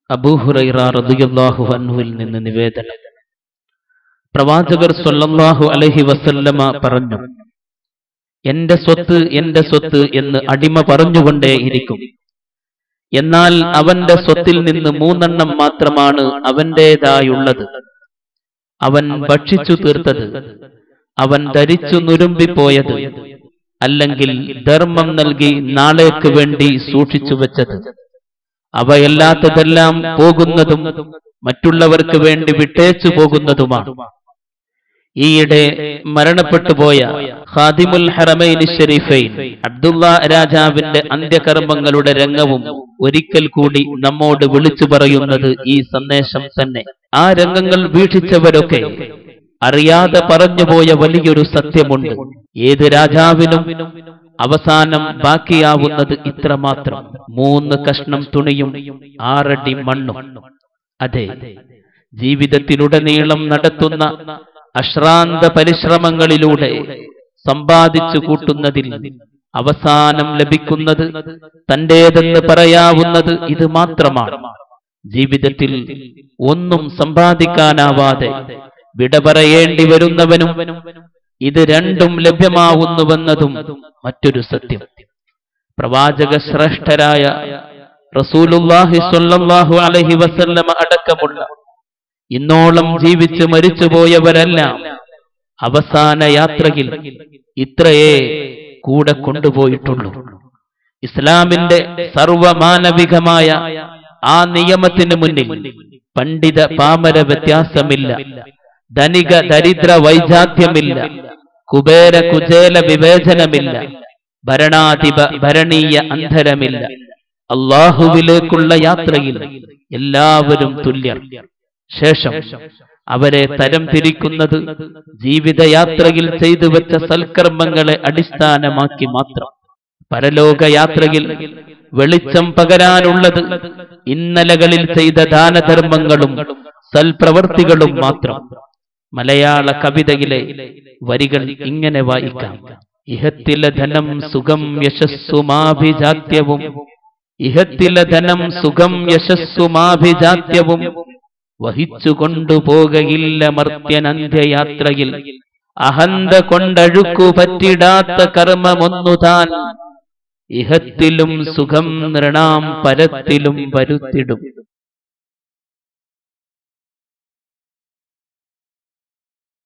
അബൂ ഹുറൈറ റളിയല്ലാഹു അൻഹുവിൽ നിന്ന് നിവേദനം. പ്രവാചകർ സ്വല്ലല്ലാഹു അലൈഹി വസല്ലമ പറഞ്ഞു, എന്റെ സ്വത്ത് എന്ന് അടിമ പറഞ്ഞുകൊണ്ടേയിരിക്കും. എന്നാൽ അവന്റെ സ്വത്തിൽ നിന്ന് 3 മാത്രമാണ് അവന്റേതായുള്ളത്. അവൻ ഭക്ഷിച്ചു തീർത്തത്, അവൻ ധരിച്ചു നുരുമ്പിപ്പോയത്, അല്ലെങ്കിൽ ധർമ്മം നൽകി നാളേക്ക് വേണ്ടി സൂക്ഷിച്ചു വെച്ചത്. അവയല്ലാത്തതെല്ലാം പോകുന്നതും മറ്റുള്ളവർക്ക് വേണ്ടി വിട്ടേച്ചു പോകുന്നതുമാണ്. ഈയിടെ മരണപ്പെട്ടുപോയ ഖാദിമുൽ ഹറമൈൻ ശരീഫൈൻ അബ്ദുള്ള രാജാവിന്റെ അന്ത്യകർമ്മങ്ങളുടെ രംഗവും ഒരിക്കൽ കൂടി നമ്മോട് വിളിച്ചു പറയുന്നത് ഈ സന്ദേശം തന്നെ. ആ രംഗങ്ങൾ വീക്ഷിച്ചവരൊക്കെ അറിയാതെ പറഞ്ഞുപോയ വലിയൊരു സത്യമുണ്ട്. ഏത് രാജാവിനും അവസാനം ബാക്കിയാവുന്നത് ഇത്രമാത്രം: 3 കഷ്ണം തുണിയും 6 അടി മണ്ണും. അതെ, ജീവിതത്തിലുടനീളം നടത്തുന്ന അശ്രാന്ത പരിശ്രമങ്ങളിലൂടെ സമ്പാദിച്ചു കൂട്ടുന്നതിൽ അവസാനം ലഭിക്കുന്നത് തന്റേതെന്ന് പറയാവുന്നത് ഇത് മാത്രമാണ്. ജീവിതത്തിൽ ഒന്നും സമ്പാദിക്കാനാവാതെ വിട പറയേണ്ടി വരുന്നവനും ഇത് രണ്ടും ലഭ്യമാവുന്നുവെന്നതും മറ്റൊരു സത്യം. പ്രവാചക ശ്രേഷ്ഠരായ റസൂലുള്ളാഹി സ്വല്ലല്ലാഹു അലൈഹി വസല്ലമ അടക്കമുള്ള ഇന്നോളം ജീവിച്ച് മരിച്ചുപോയവരെല്ലാം അവസാന യാത്രയിൽ ഇത്രയേ കൂടെ കൊണ്ടുപോയിട്ടുള്ളൂ. ഇസ്ലാമിന്റെ സർവമാനവികമായ ആ നിയമത്തിന് മുന്നിൽ പണ്ഡിത പാമര വ്യത്യാസമില്ല, ധനിക ദരിദ്ര വൈജാത്യമില്ല, കുബേര കുചേല വിവേചനമില്ല, ഭരണാധിപ ഭരണീയ അന്തരമില്ല. അല്ലാഹുവിലേക്കുള്ള യാത്രയിൽ എല്ലാവരും തുല്യർ. ശേഷം അവരെ തരം തിരിക്കുന്നത് ജീവിതയാത്രയിൽ ചെയ്തു വെച്ച സൽക്കർമ്മങ്ങളെ അടിസ്ഥാനമാക്കി മാത്രം. പരലോകയാത്രയിൽ വെളിച്ചം പകരാനുള്ളത് ഇന്നലകളിൽ ചെയ്ത ദാനധർമ്മങ്ങളും സൽപ്രവർത്തികളും മാത്രം. മലയാള കവിതയിലെ വരികൾ ഇങ്ങനെ വായിക്കാം: ഇഹത്തിലെ ധനം സുഖം യശസ്സുമാഭിജാത്യവും, ഇഹത്തിലെ ധനം സുഖം യശസ്സുമാഭിജാത്യവും, വഹിച്ചു കൊണ്ടുപോകയില്ല മർത്യനന്ത്യയാത്രയിൽ, അഹന്ത കൊണ്ടഴുക്കു പറ്റിടാത്ത കർമ്മമൊന്നുതാൻ, ഇഹത്തിലും സുഖം നൃണാം പരത്തിലും വരുത്തിടും.